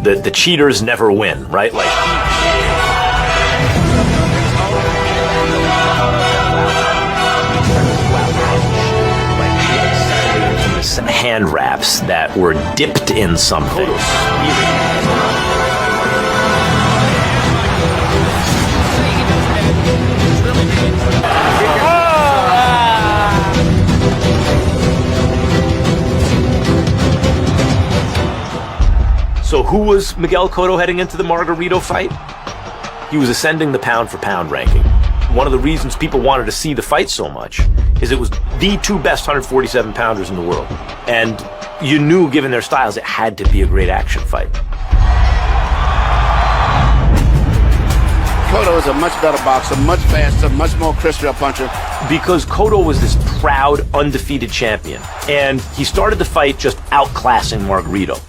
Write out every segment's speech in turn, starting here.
the cheaters never win, right? Like hand wraps that were dipped in something. So who was Miguel Cotto heading into the Margaritto fight? He was ascending the pound-for-pound ranking. One of the reasons people wanted to see the fight so much is it was the two best 147-pounders in the world. And you knew, given their styles, it had to be a great action fight. Cotto is a much better boxer, much faster, much more crispier puncher. Because Cotto was this proud, undefeated champion. And he started the fight just outclassing Margaritto.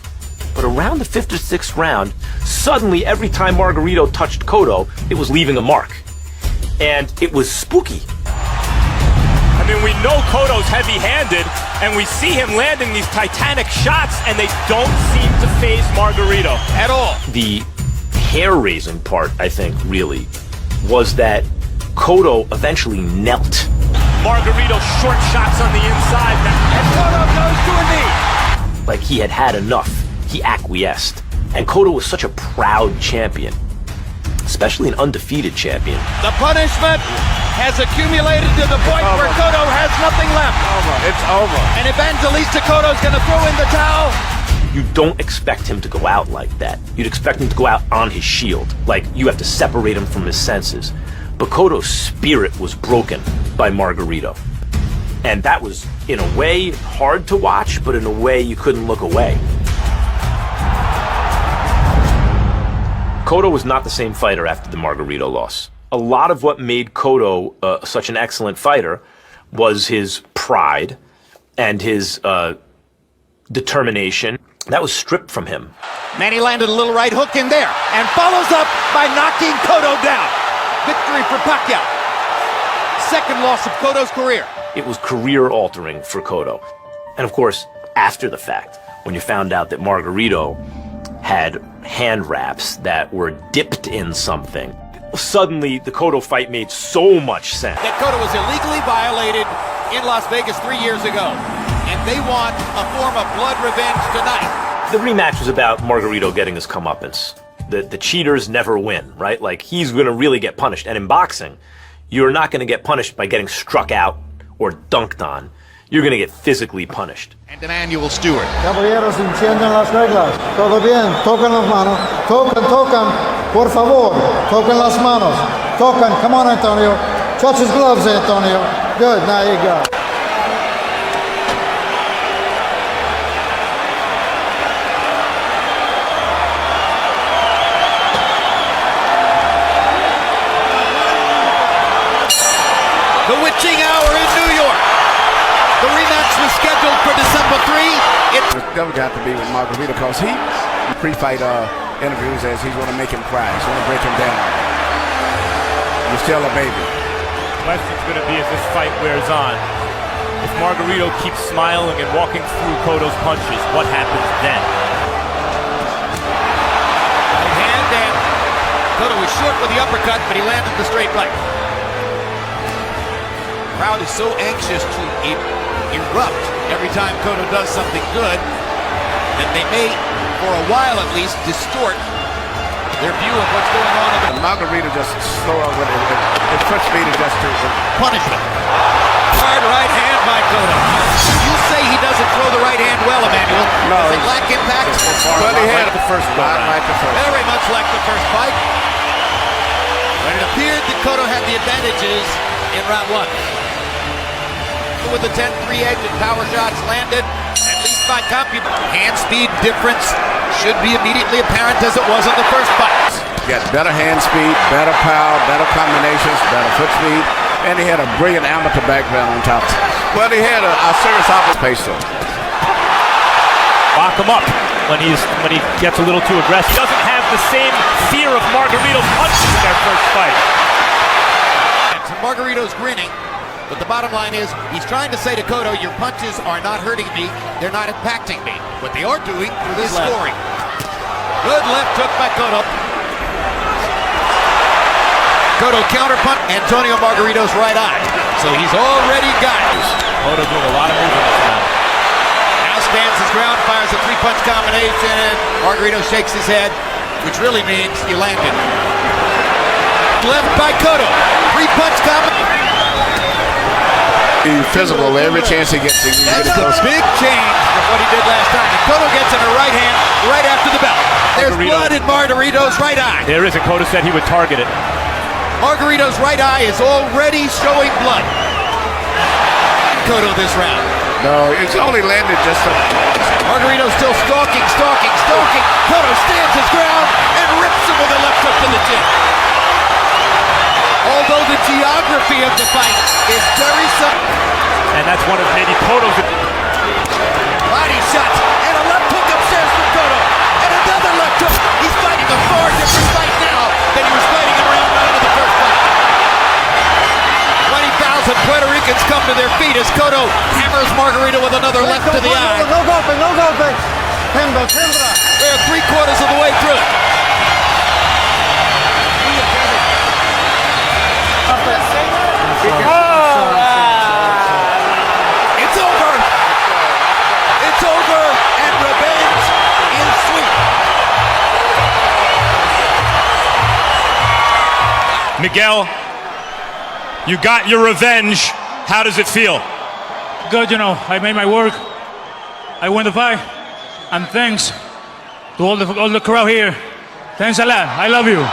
But around the 5th or 6th round, suddenly every time Margaritto touched Cotto, it was leaving a mark. And it was spooky. I mean, we know Cotto's heavy-handed, and we see him landing these titanic shots, and they don't seem to faze Margaritto at all. The hair-raising part, I think, really, was that Cotto eventually knelt. Margaritto short shots on the inside, and Cotto goes to a knee. Like he had had enough. He acquiesced. And Cotto was such a proud champion, especially an undefeated champion. The punishment has accumulated to the point where Cotto has nothing left. It's over. And Evangelista Cotto's going to throw in the towel. You don't expect him to go out like that. You'd expect him to go out on his shield. Like, you have to separate him from his senses. But Cotto's spirit was broken by Margaritto. And that was, in a way, hard to watch, but in a way you couldn't look away. Cotto was not the same fighter after the Margaritto loss. A lot of what made Cotto such an excellent fighter was his pride and his determination. That was stripped from him. Manny landed a little right hook in there and follows up by knocking Cotto down. Victory for Pacquiao. Second loss of Cotto's career. It was career-altering for Cotto. And of course, after the fact, when you found out that Margaritto had hand wraps that were dipped in something, suddenly the Cotto fight made so much sense. That Cotto was illegally violated in Las Vegas 3 years ago, and they want a form of blood revenge tonight. The rematch was about Margaritto getting his comeuppance. The cheaters never win, right? Like, he's going to really get punished. And in boxing, you're not going to get punished by getting struck out or dunked on. You're going to get physically punished. And Emmanuel Stewart. Caballeros, enciendan las reglas. Todo bien. Tocan las manos. Tocan. Por favor. Tocan las manos. Tocan. Come on, Antonio. Touch his gloves, Antonio. Good. Now you go. The witching hour in New York. The rematch was scheduled for December 3. It's never got to be with Margaritto because he pre-fight interviews as he's going to make him cry. He's going to break him down. You're still a baby. The question's going to be as this fight wears on. If Margaritto keeps smiling and walking through Cotto's punches, what happens then? Right hand, and Cotto was short with the uppercut, but he landed the straight right. The crowd is so anxious to erupt every time Cotto does something good that they may, for a while at least, distort their view of what's going on. And Margaritto just slow with it. His foot speed is just too Punishment. Hard right hand by Cotto. You say he doesn't throw the right hand well, Emmanuel. No. Does it lack impact? Well, he had the first Very much like the first fight. But it appeared that Cotto had the advantages in round one. With the 10-3 edge and power shots landed, at least by compute. Hand speed difference should be immediately apparent as it was in the first fight. Got better hand speed, better power, better combinations, better foot speed, and he had a brilliant amateur background on top. Well, he had a serious opposition. Lock him up when he gets a little too aggressive. He doesn't have the same fear of Margaritto's punches in their first fight. And Margaritto's grinning. But the bottom line is, he's trying to say to Cotto, your punches are not hurting me, they're not impacting me. What they are doing is scoring. Good left hook by Cotto. Cotto counterpunch. Antonio Margarito's right eye. So he's already got it. Cotto doing a lot of movement now. Now stands his ground, fires a three-punch combination. Margarito shakes his head, which really means he landed. Left by Cotto. Three-punch combination. He's physical every chance he gets. That's a big change from what he did last time. And Cotto gets in a right hand right after the bell. There's blood in Margarito's right eye. There is, and Cotto said he would target it. Margarito's right eye is already showing blood. Cotto this round. No, it's only landed just a... Margarito still stalking. Cotto stands his ground and rips him with a left hook to the chin. Although the geography of the fight is very simple. And that's one of maybe Cotto's... Body shot and a left hook upstairs from Cotto. And another left hook. He's fighting a far different fight now than he was fighting in round 9 of the first fight. 20,000 Puerto Ricans come to their feet as Cotto hammers Margarito with another left to the eye. No golpe. Hembra. They're 3/4 of the way through it. It's over. It's over, and revenge is sweet. Miguel, you got your revenge. How does it feel? Good, I made my work. I won the fight, and thanks to all the crowd here. Thanks a lot. I love you.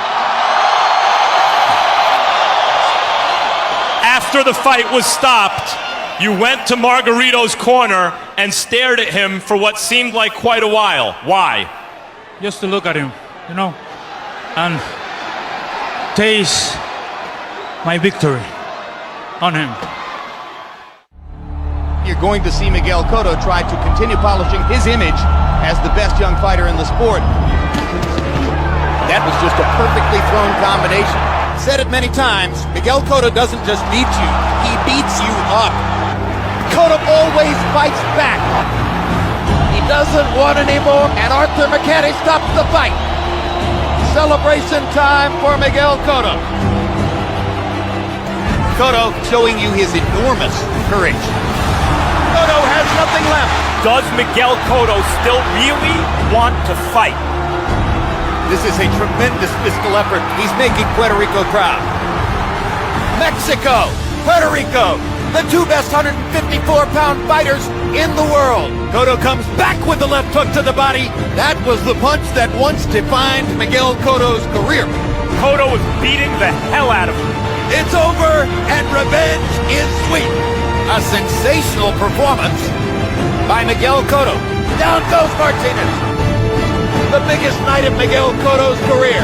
After the fight was stopped, you went to Margarito's corner and stared at him for what seemed like quite a while. Why? Just to look at him, and taste my victory on him. You're going to see Miguel Cotto try to continue polishing his image as the best young fighter in the sport. That was just a perfectly thrown combination. Said it many times, Miguel Cotto doesn't just beat you, he beats you up. Cotto always fights back. He doesn't want any more, and Arthur McCanny stops the fight. Celebration time for Miguel Cotto. Cotto showing you his enormous courage. Cotto has nothing left. Does Miguel Cotto still really want to fight? This is a tremendous physical effort. He's making Puerto Rico proud. Mexico, Puerto Rico, the two best 154-pound fighters in the world. Cotto comes back with the left hook to the body. That was the punch that once defined Miguel Cotto's career. Cotto was beating the hell out of him. It's over, and revenge is sweet. A sensational performance by Miguel Cotto. Down goes Martinez. The biggest night of Miguel Cotto's career.